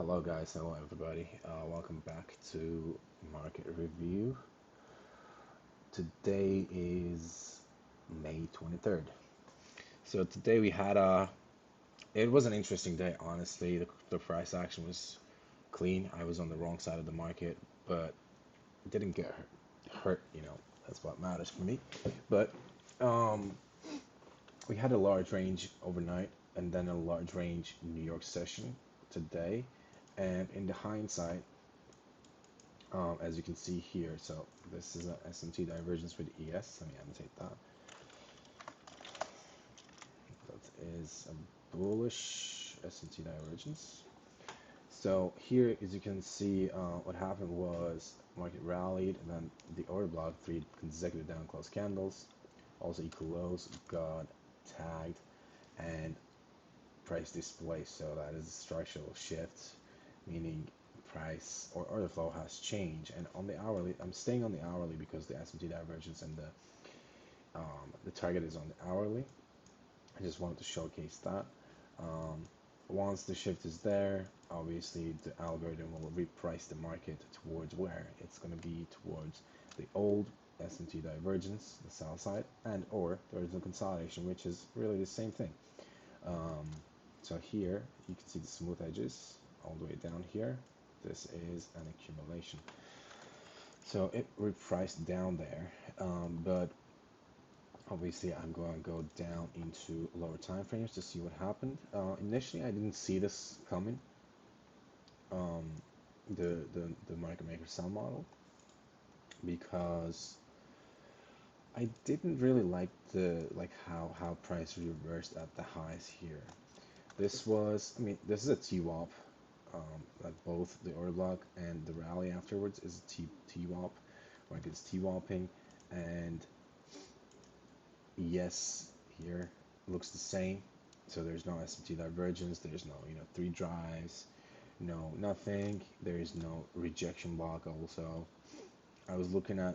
Hello guys, hello everybody. Welcome back to Market Review. Today is May 23rd. So today we had it was an interesting day, honestly. The price action was clean. I was on the wrong side of the market, but didn't get hurt, that's what matters for me. But um, we had a large range overnight and then a large range New York session today. And in the hindsight, as you can see here, so this is a SMT divergence for the ES. Let me annotate that. That is a bullish SMT divergence. So here, as you can see, what happened was market rallied, and then the order block, three consecutive down close candles, also equal lows, got tagged, and price display. So that is a structural shift, meaning price or order flow has changed. And on the hourly, I'm staying on the hourly because the SMT divergence and the target is on the hourly. I just wanted to showcase that. Um, Once the shift is there, obviously the algorithm will reprice the market towards where it's going to be towards the old SMT divergence, the sell side, and or there is a consolidation, which is really the same thing. Um, so here you can see the smooth edges all the way down here. This is an accumulation. So it repriced down there, but obviously I'm going to go down into lower time frames to see what happened. Initially, I didn't see this coming. Um, the market maker sell model, because I didn't really like the how price reversed at the highs here. I mean, this is a TWAP. Like both the order block and the rally afterwards is a TWAP, market's TWAPing, and yes, here looks the same. So there's no S&T divergence. There's no, three drives, no nothing. There is no rejection block. Also, I was looking at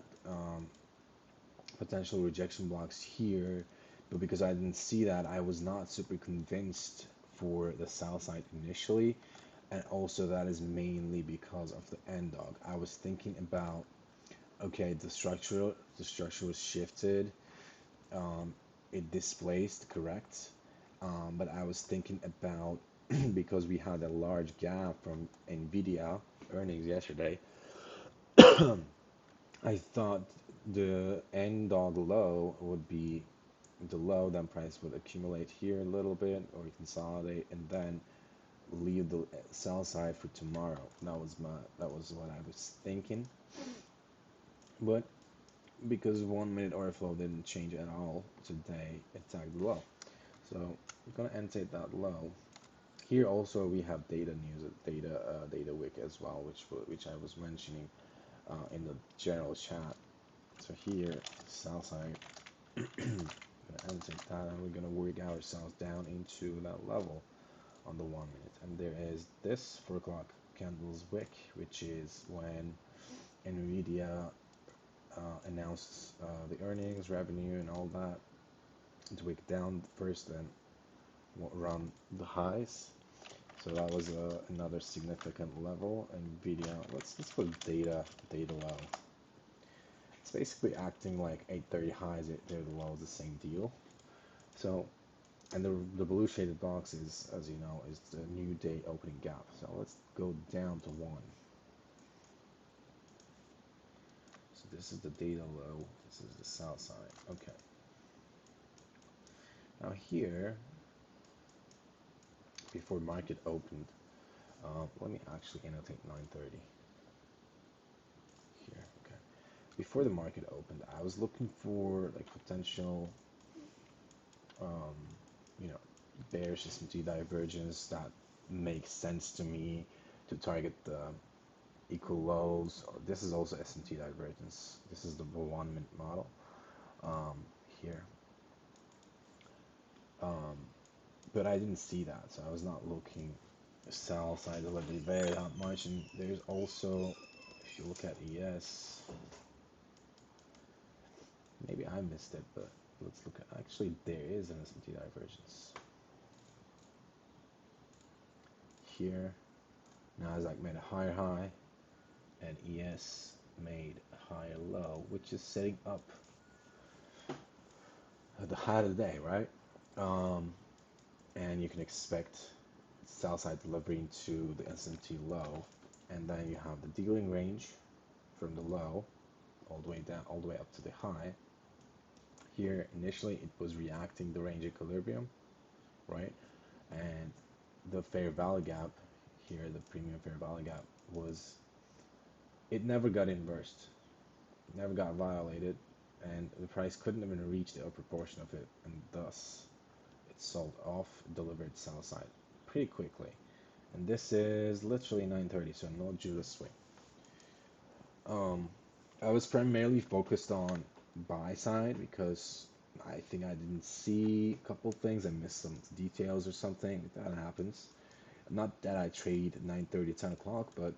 potential rejection blocks here, but because I didn't see that, I was not super convinced for the sell side initially, and also that is mainly because of the end dog. I was thinking about, okay, the structure was shifted, um, it displaced, correct, but I was thinking about because we had a large gap from Nvidia earnings yesterday. I thought the end dog low would be the low, then price would accumulate here a little bit or consolidate and then leave the sell side for tomorrow. That was what I was thinking. But because 1 minute order flow didn't change at all today, it tagged low. So I'm gonna annotate that low. Here also we have data news, data wick as well, which I was mentioning in the general chat. So here, sell side, gonna annotate that, and we're gonna work ourselves down into that level on the 1 minute. And there is this 4 o'clock candles wick, which is when Nvidia announced the earnings, revenue, and all that. To wick down first, then run the highs. So that was another significant level. Nvidia, let's put data low. It's basically acting like 830 highs, 830 lows, the same deal. So, and the blue shaded box is, as you know, is the new day opening gap. So let's go down to one. So this is the data low. This is the south side. Okay. Now here, before market opened, let me actually annotate 930 here. Okay. Before the market opened, I was looking for like potential, um, you know, bearish S&P divergence that makes sense to me to target the equal lows. Or this is also S&P divergence. This is the 1 minute model here. Um, but I didn't see that, so I was not looking sell side delivery very that much. And there's also, if you look at ES, maybe I missed it, but let's look at, actually there is an S&P divergence here. Nasdaq made a higher high, and ES made a higher low, which is setting up the high of the day, right? Um, and you can expect sell side delivery into the SMT low, and then you have the dealing range from the low all the way down, all the way up to the high. Here, initially, it was reacting the range equilibrium, right? And the fair value gap here, the premium fair value gap, was it never got inversed, never got violated, and the price couldn't even reach the upper portion of it, and thus it sold off, delivered sell side pretty quickly. And this is literally 9:30, so no Judas swing. Um, I was primarily focused on buy side because I think I didn't see a couple things. I missed some details or something. That happens. Not that I trade 9:30, 10 o'clock, but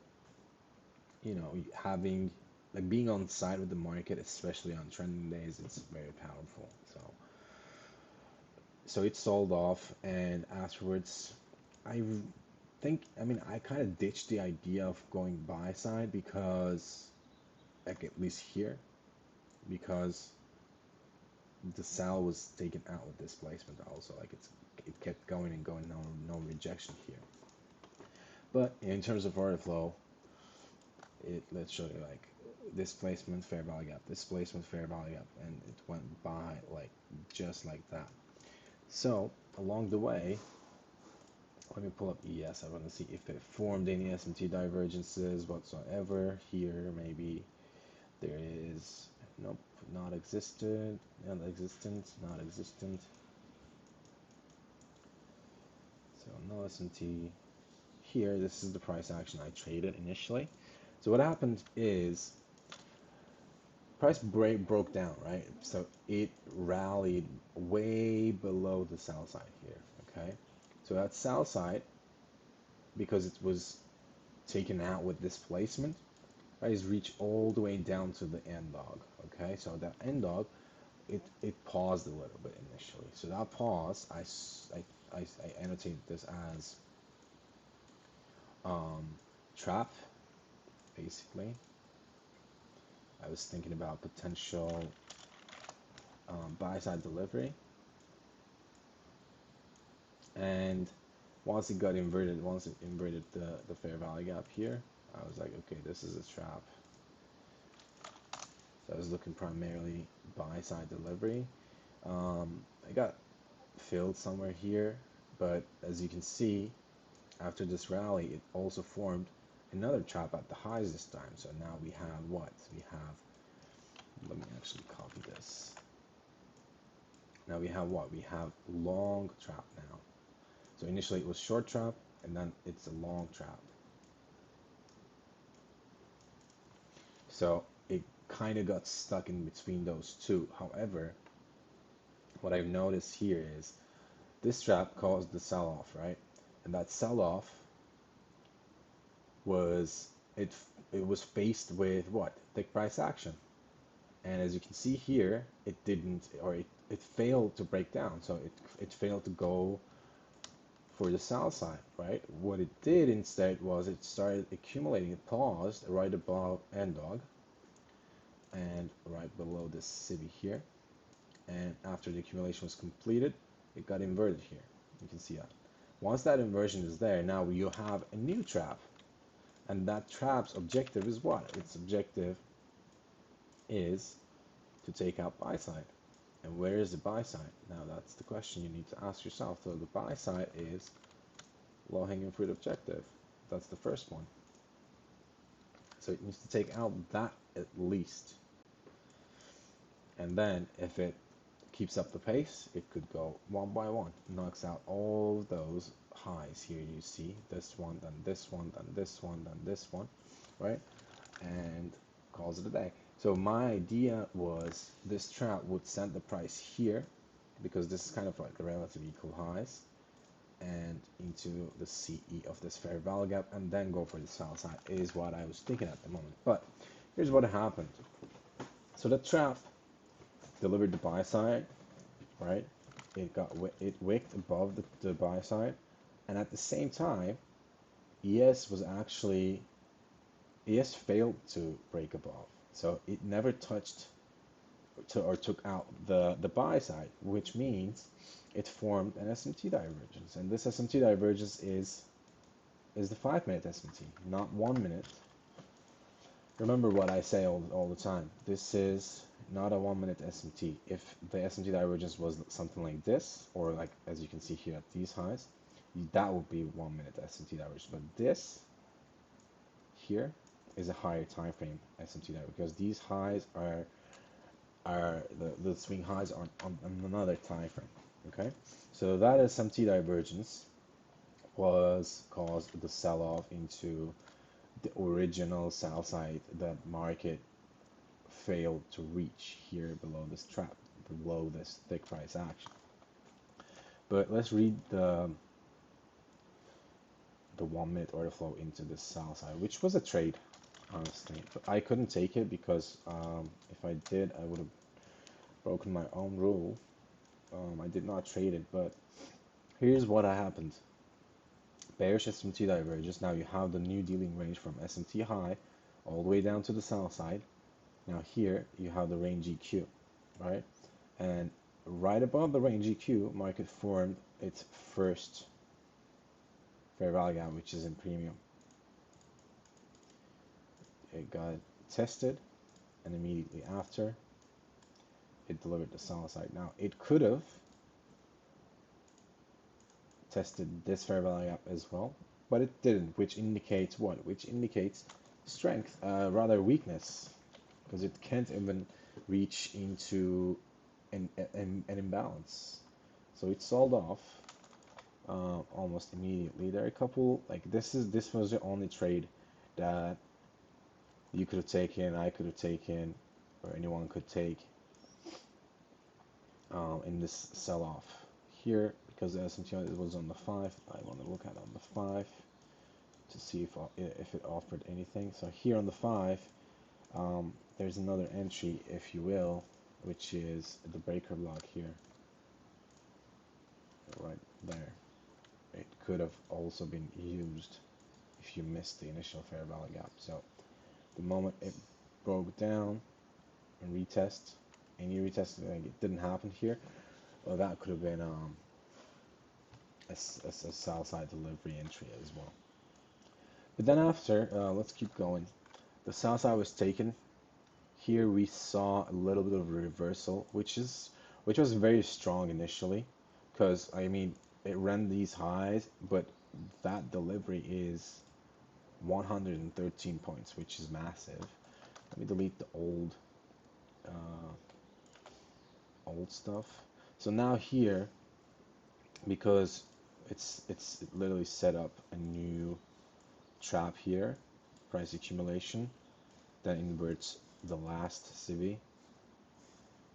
having like being on side with the market, especially on trending days, it's very powerful. So it sold off, and afterwards, I I mean, I kind of ditched the idea of going buy side because, like at least here, because the sell was taken out with displacement also. Like it kept going and going, no rejection here. But in terms of order flow, it literally like displacement, fair value gap, displacement, fair value gap, and it went by like just like that. So along the way, let me pull up ES. I want to see if it formed any SMT divergences whatsoever. Here, maybe there is, nope, not existent, not existent. So no SMT. Here, this is the price action I traded initially. So what happened is price broke down, right? So it rallied way below the sell side here, okay? So that sell side, because it was taken out with displacement, right, is reached all the way down to the end dog, okay? So that end dog, it paused a little bit initially. So that pause, I annotated this as um, trap, basically. I was thinking about potential buy side delivery, and once it inverted the fair value gap here, I was like, okay, this is a trap. So I was looking primarily buy side delivery. I got filled somewhere here, but as you can see, after this rally, it also formed another trap at the highs this time. So now we have what? We have, let me actually copy this. Now we have what? We have long trap now. So initially it was short trap, and then it's a long trap. So it kind of got stuck in between those two. However, what I've noticed here is this trap caused the sell-off, right? And that sell-off was it was faced with what? Thick price action. And as you can see here, it didn't, or it failed to break down. So it failed to go for the sell side, right? What it did instead was it started accumulating. It paused right above end dog and right below this city here. And after the accumulation was completed, it got inverted here. You can see that. Once that inversion is there, now you have a new trap. And that trap's objective is what? Its objective is to take out buy side. And where is the buy side? Now that's the question you need to ask yourself. So the buy side is low-hanging fruit objective. That's the first one. So it needs to take out that at least. And then if it keeps up the pace, it could go one by one, knocks out all those highs here. You see this one, then this one, then this one, then this one, right? And calls it a day. So my idea was this trap would send the price here because this is kind of like the relative equal highs and into the CE of this fair value gap and then go for the sell side is what I was thinking at the moment. But here's what happened. So the trap delivered the buy side, right? It wicked above the buy side, and at the same time, ES was actually ES failed to break above, so it never touched or took out the buy side, which means it formed an SMT divergence, and this SMT divergence is the 5 minute SMT, not 1 minute. Remember what I say all the time. This is not a 1 minute SMT. If the SMT divergence was something like this, or like as you can see here at these highs, that would be 1 minute SMT divergence. But this here is a higher time frame SMT divergence because these highs are the swing highs are on another time frame. Okay, so that SMT divergence was caused the sell-off into the original sell side that market failed to reach here below this trap, below this thick price action. But let's read the 1 minute order flow into the sell side, which was a trade, honestly. But I couldn't take it because if I did, I would have broken my own rule. I did not trade it, but here's what happened. Bearish SMT divergence. Now you have the new dealing range from SMT high all the way down to the sell side. Now here you have the range EQ, right? And right above the range EQ, market formed its first fair value gap, which is in premium. It got tested, and immediately after, it delivered the sell side. Now it could have tested this fair value gap as well, but it didn't, which indicates what? Which indicates strength, rather weakness, because it can't even reach into an imbalance. So it sold off almost immediately. There are a couple, like this was the only trade that you could have taken, I could have taken, or anyone could take in this sell-off here, because the S&P was on the 5. I want to look at on the 5 to see if it offered anything. So here on the 5, there's another entry, if you will, which is the breaker block here, right there. It could have also been used if you missed the initial fair value gap. So the moment it broke down and retest, any retest, like it didn't happen here, well, that could have been a sell side delivery entry as well. But then after, let's keep going. The sell side was taken. Here we saw a little bit of a reversal, which was very strong initially, because I mean it ran these highs, but that delivery is 113 points, which is massive. Let me delete the old stuff. So now here, because it literally set up a new trap here, price accumulation, that inverts the last CIVI,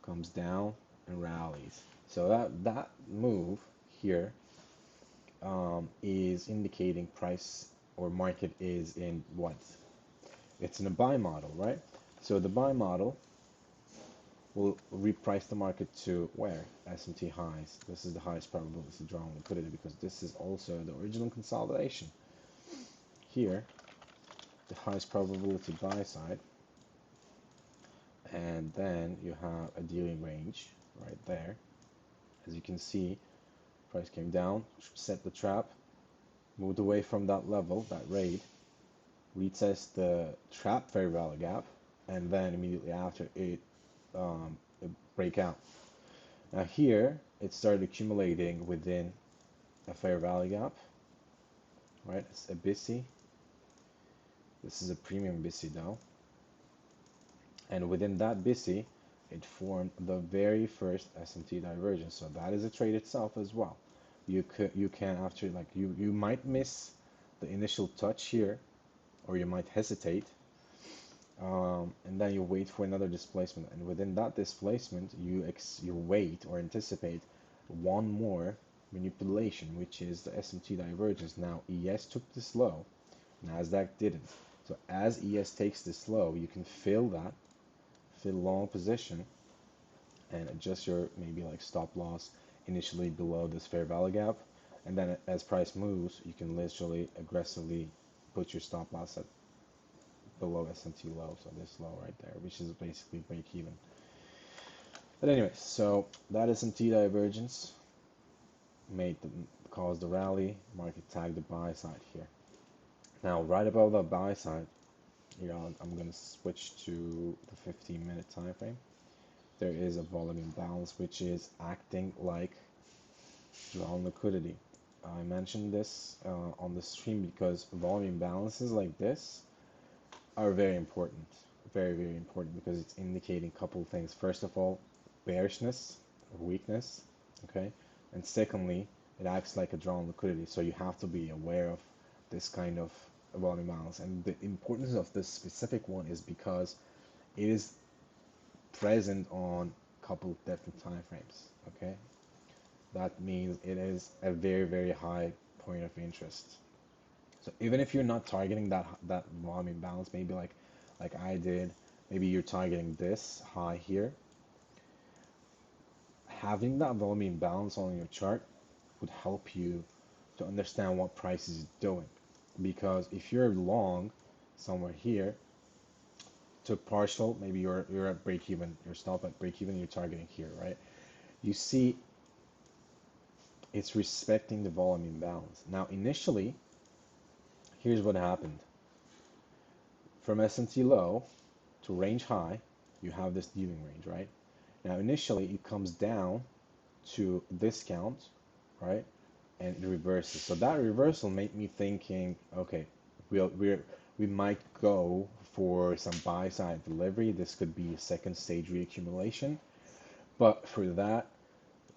comes down and rallies. So that move here is indicating price or market is in what? It's in a buy model, right? So the buy model will reprice the market to where? S&T highs. This is the highest probability draw on liquidity because this is also the original consolidation. Here, the highest probability buy side, and then you have a dealing range right there. As you can see, price came down, set the trap, moved away from that level, that raid, retest the trap fair value gap, and then immediately after it break out. Now here, it started accumulating within a fair value gap, right? It's a BISI. This is a premium BISI though. And within that BISI, it formed the very first S&T divergence. So that is a trade itself as well. You can after, like, you might miss the initial touch here, or you might hesitate, and then you wait for another displacement. And within that displacement, you wait or anticipate one more manipulation, which is the S&T divergence. Now ES took this low, Nasdaq didn't. So as ES takes this low, you can fill long position and adjust your maybe like stop loss initially below this fair value gap, And then as price moves, you can literally aggressively put your stop loss at below SMT low, so this low right there, which is basically break even. But anyway, so that SMT divergence made the caused the rally. Market tagged the buy side here. Now, right above the buy side, I'm going to switch to the 15-minute time frame. There is a volume imbalance, which is acting like drawn liquidity. I mentioned this on the stream because volume imbalances like this are very important, very, very important because it's indicating a couple of things. First of all, bearishness or weakness, okay? And secondly, it acts like a drawn liquidity, so you have to be aware of this kind of volume imbalance. And the importance of this specific one is because it is present on a couple of different time frames, okay? That means it is a very, very high point of interest. So even if you're not targeting that volume imbalance, maybe like I did, maybe you're targeting this high here. Having that volume imbalance on your chart would help you to understand what price is doing. Because if you're long somewhere here to partial, maybe you're at break even, you're stop at break even, you're targeting here, right? You see it's respecting the volume imbalance. Now initially, here's what happened. From S&T low to range high, you have this dealing range, right? Now initially it comes down to discount, right? And it reverses. So that reversal made me thinking, okay, we might go for some buy side delivery. This could be a second stage reaccumulation, but for that,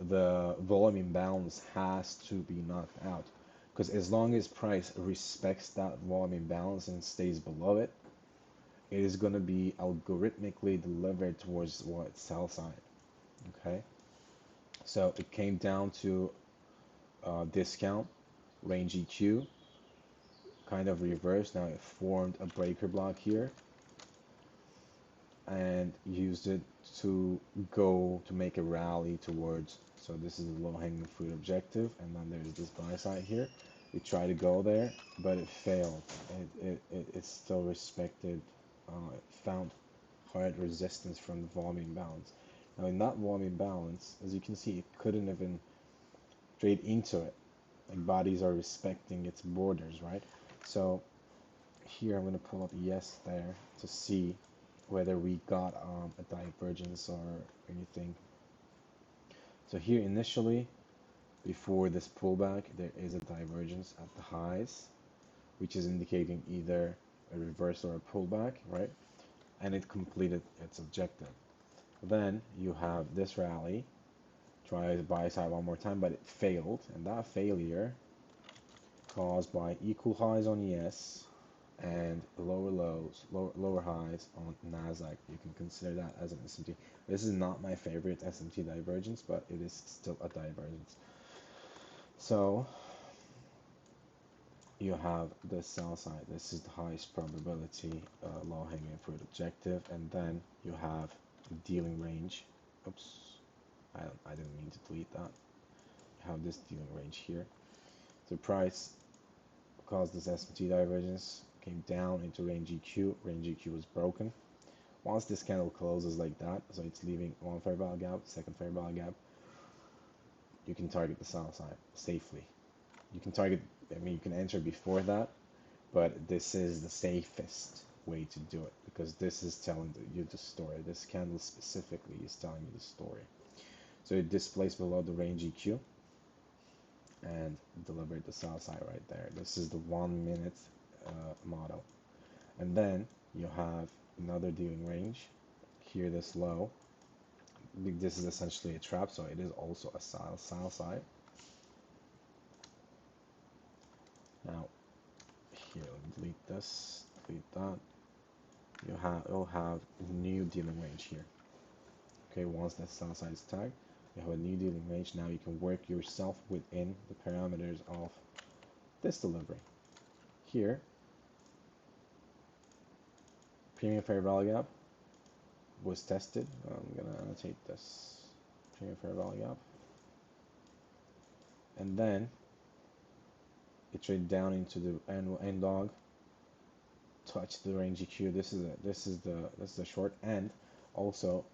the volume imbalance has to be knocked out. Because as long as price respects that volume imbalance and stays below it, it is going to be algorithmically delivered towards what sell side. Okay, so it came down to discount range EQ, kind of reversed. Now it formed a breaker block here and used it to go to make a rally towards. So this is the low hanging fruit objective, and then there's this buy side here. We tried to go there, but it failed. It still respected, it found hard resistance from the volume imbalance. Now in that volume imbalance, as you can see, it couldn't even trade into it. Like bodies are respecting its borders, right? So here I'm going to pull up yes there to see whether we got a divergence or anything. So here initially, before this pullback, there is a divergence at the highs, which is indicating either a reverse or a pullback, right? And it completed its objective. Then you have this rally, try to buy side one more time, but it failed, and that failure caused by equal highs on yes and lower lows, lower highs on Nasdaq. You can consider that as an SMT. This is not my favorite SMT divergence, but it is still a divergence. So you have the sell side. This is the highest probability low hanging fruit objective, and then you have the dealing range. Oops, I didn't mean to delete that. You have this dealing range here. The price caused this SMT divergence, came down into range EQ. Range EQ was broken. Once this candle closes like that, so it's leaving one fair value gap, second fair value gap, you can target the sell side safely. You can target, I mean, you can enter before that, but this is the safest way to do it because this is telling you the story. This candle specifically is telling you the story. So it displays below the range EQ and delivered the sell side right there. This is the 1 minute model. And then you have another dealing range. Here this low. This is essentially a trap, so it is also a sell side. Now here, let me delete this, delete that. You'll have a new dealing range here. Okay, once that sell side is tagged, you have a new dealing range. Now you can work yourself within the parameters of this delivery. Here, premium fair value gap was tested. I'm gonna annotate this premium fair value gap, and then It traded down into the end dog, touched the range EQ. This is the short end. Also,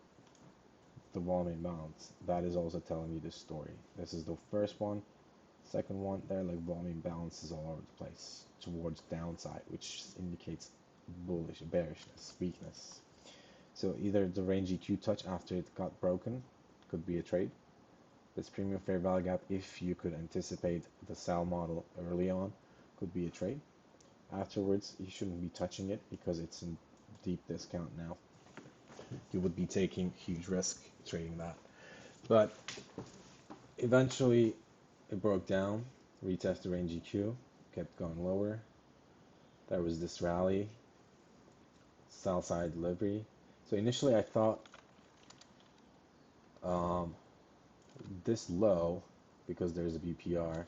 the volume imbalance. That is also telling you the story. This is the first one. Second one, there like volume balance is all over the place towards downside, which indicates bullish, bearishness, weakness. So either the range EQ touch after it got broken could be a trade. This premium fair value gap, if you could anticipate the sell model early on, could be a trade. Afterwards, you shouldn't be touching it because it's in deep discount now. You would be taking huge risk trading that. But eventually, it broke down, retested range EQ, kept going lower. There was this rally, sell side delivery. So initially, I thought this low, because there's a BPR,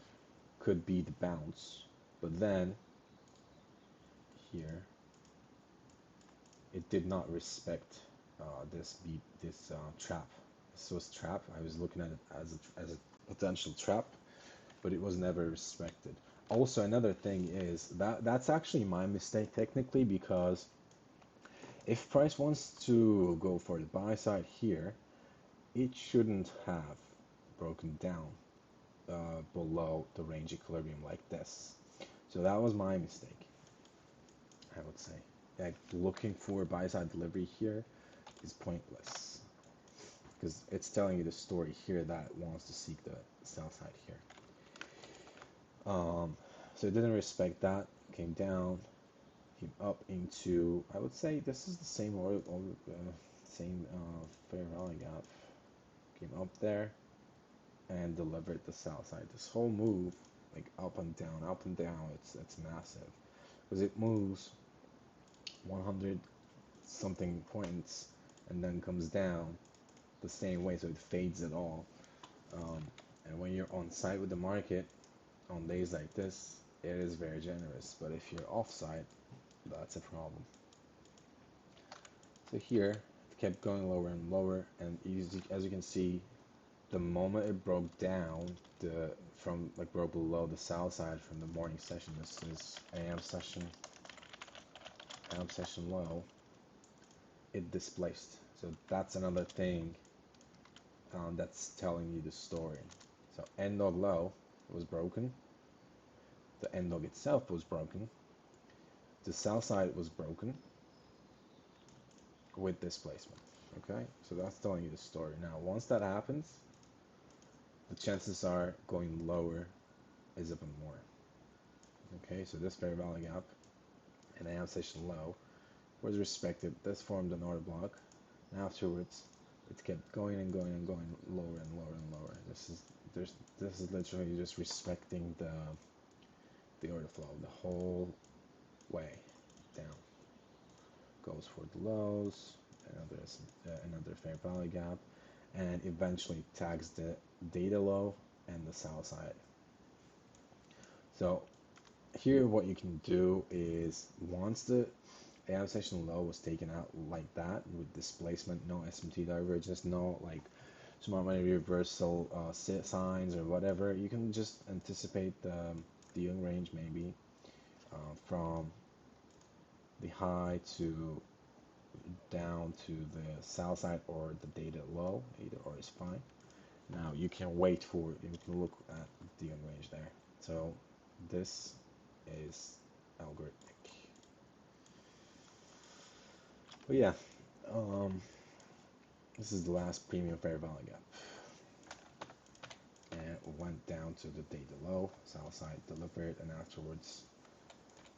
could be the bounce. But then here, it did not respect this trap. This was trap. I was looking at it as a potential trap, but it was never respected. Also, another thing is that's actually my mistake technically, because if price wants to go for the buy side here, it shouldn't have broken down below the range equilibrium like this. So that was my mistake, I would say. Like looking for buy side delivery here is pointless because it's telling you the story here that it wants to seek the sell side here. So it didn't respect that, came down, came up into, I would say this is the same same fair value gap, came up there and delivered the sell side. This whole move, like up and down, it's massive because it moves 100 something points and then comes down the same way, so it fades it all. And when you're on site with the market on days like this, it is very generous, but if you're off site, that's a problem. So here it kept going lower and lower, and as you can see, the moment it broke down broke below the sell side from the morning session, this is AM session low, it displaced. So that's another thing that's telling you the story. So end dog low was broken, the end dog itself was broken, the sell side was broken with displacement. Okay, so that's telling you the story. Now, once that happens, the chances are going lower is even more. Okay, so this fair value gap and AM session low was respected. This formed an order block, and afterwards, it kept going and going and going lower and lower and lower. This is literally just respecting the order flow the whole way down. Goes for the lows, another fair value gap, and eventually tags the data low and the sell side. So here what you can do is once the AM session low was taken out like that with displacement, no SMT divergence, no like smart money reversal signs or whatever, you can just anticipate the dealing range maybe from the high to down to the sell side or the data low. Either or is fine. Now you can look at the dealing range there. So this is algorithmic. But yeah, this is the last premium fair value gap. And went down to the data low, sell side delivered, and afterwards,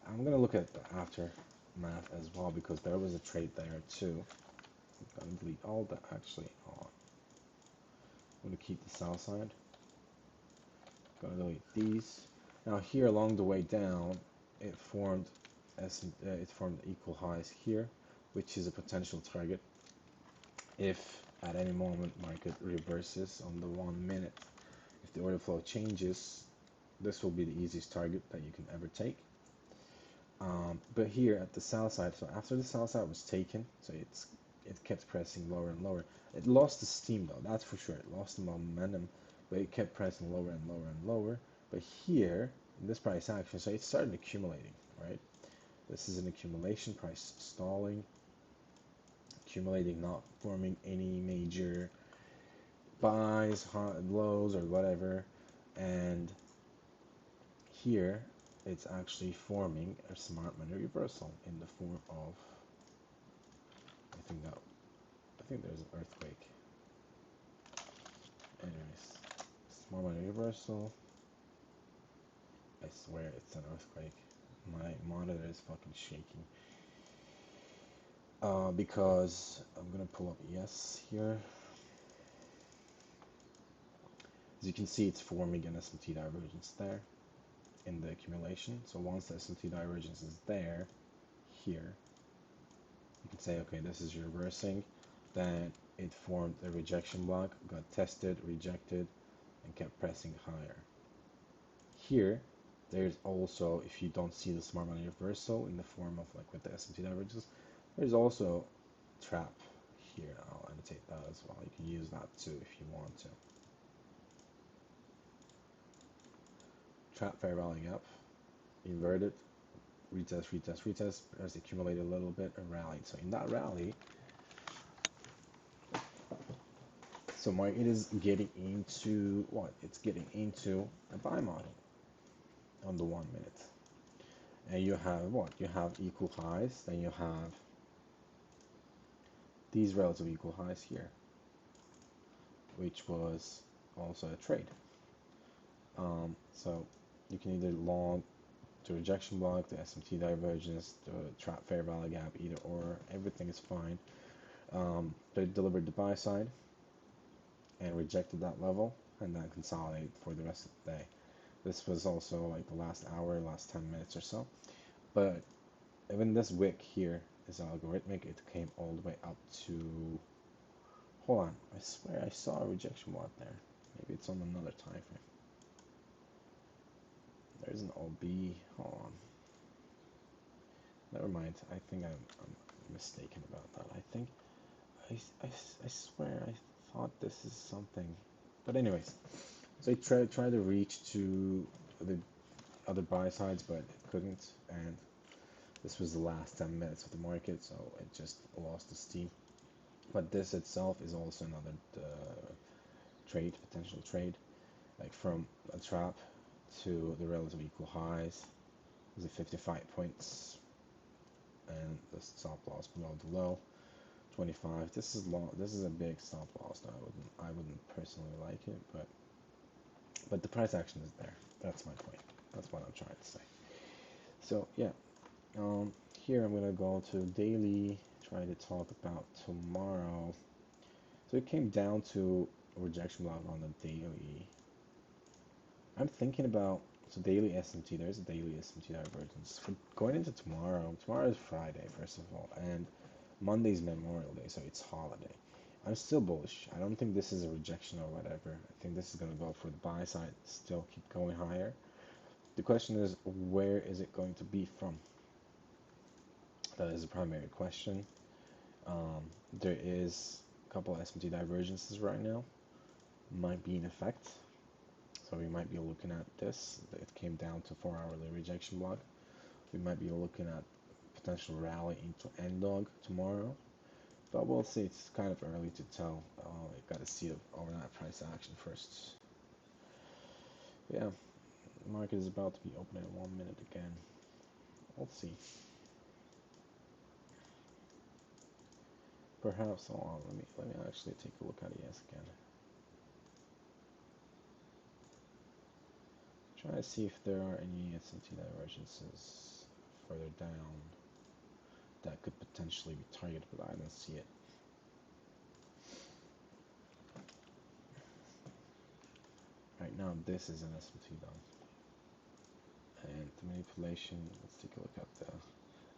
I'm gonna look at the aftermath as well because there was a trade there too. I'm gonna delete all that actually on. I'm gonna keep the sell side. Gonna delete these. Now here along the way down, it formed equal highs here, which is a potential target if at any moment market reverses on the 1 minute. If the order flow changes, this will be the easiest target that you can ever take. But here at the sell side, so after the sell side was taken, so it kept pressing lower and lower. It lost the steam though, that's for sure. It lost the momentum, but it kept pressing lower and lower and lower. But here this price action. So it started accumulating, right? This is an accumulation price stalling, accumulating, not forming any major buys, lows, or whatever. And here, it's actually forming a smart money reversal in the form of, I think that, I think there's an earthquake. Anyways, smart money reversal. I swear it's an earthquake. My monitor is fucking shaking. Because I'm gonna pull up yes here. As you can see, it's forming an SMT divergence there in the accumulation. So once the SMT divergence is there, here, you can say, okay, this is reversing. Then it formed a rejection block, got tested, rejected, and kept pressing higher. Here, there's also, if you don't see the smart money reversal in the form of like with the SMT divergence, there's also trap here. I'll annotate that as well. You can use that too if you want to. Trap fair value gap, inverted, retest, retest, retest, has accumulated a little bit and rallied. So in that rally, so market is getting into what? It's getting into a buy model on the 1 minute. And you have what? You have equal highs, then you have these relative equal highs here, which was also a trade. So you can either long the rejection block, the SMT divergence, the trap fair value gap, either or, everything is fine. But it delivered the buy side and rejected that level and then consolidated for the rest of the day. This was also like the last hour, last 10 minutes or so. But even this wick here is algorithmic. It came all the way up to, hold on, I swear I saw a rejection block there. Maybe it's on another time frame. There's an OB, hold on. Never mind, I think I'm mistaken about that. I think, I swear I thought this is something. But anyways, so I tried to reach to the other buy sides, but it couldn't. And this was the last 10 minutes of the market, so it just lost the steam. But this itself is also another trade, potential trade, like from a trap to the relative equal highs. Is it 55 points? And the stop loss below the low, 25. This is long. This is a big stop loss. No, I wouldn't personally like it, but the price action is there. That's my point. That's what I'm trying to say. So yeah, here I'm gonna go to daily. Try to talk about tomorrow. So it came down to a rejection block on the daily. I'm thinking about, so daily SMT. There's a daily SMT divergence. For going into tomorrow. Tomorrow is Friday, first of all, and Monday's Memorial Day, so it's holiday. I'm still bullish. I don't think this is a rejection or whatever. I think this is going to go for the buy side, still keep going higher. The question is, where is it going to be from? That is the primary question. There is a couple of SMT divergences right now, might be in effect. So we might be looking at this. It came down to 4-hourly rejection block. We might be looking at potential rally into end dog tomorrow. But we'll see. It's kind of early to tell. You got to see the overnight price action first. Yeah, the market is about to be open in 1 minute again. We'll see. Perhaps. Hold on. Let me actually take a look at ES again. Try to see if there are any SMT divergences further down that could potentially be targeted, but I don't see it. Right now, this is an SMT though. And the manipulation, let's take a look at the,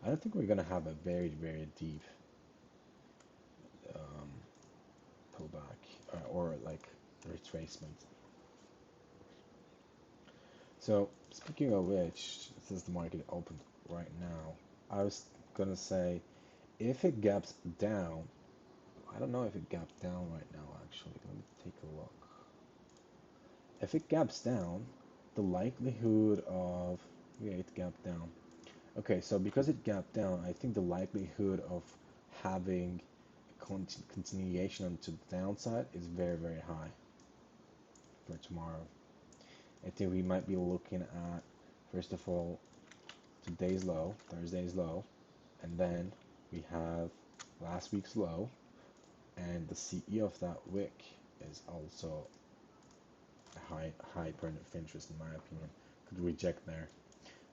I don't think we're going to have a very, very deep pullback or like retracement. So speaking of which, since the market opened right now, I was going to say if it gaps down, I don't know if it gapped down right now actually. Let me take a look. If it gaps down, The likelihood of, yeah, it gapped down. Okay, so because it gapped down, I think the likelihood of having a continuation to the downside is very, very high for tomorrow. I think we might be looking at, first of all, today's low, Thursday's low, and then we have last week's low, and the CE of that wick is also a high point of interest in my opinion. Could reject there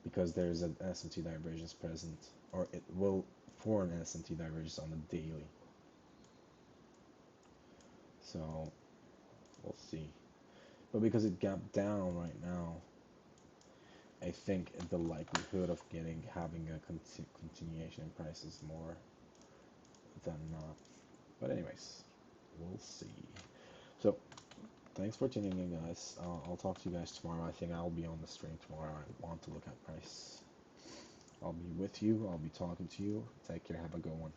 because there's an S&T divergence present, or it will form an S&T divergence on the daily. So we'll see. But because it gapped down right now, I think the likelihood of having a continuation in price is more than not. But anyways, we'll see. So thanks for tuning in, guys. I'll talk to you guys tomorrow. I think I'll be on the stream tomorrow. I want to look at price. I'll be with you. I'll be talking to you. Take care. Have a good one.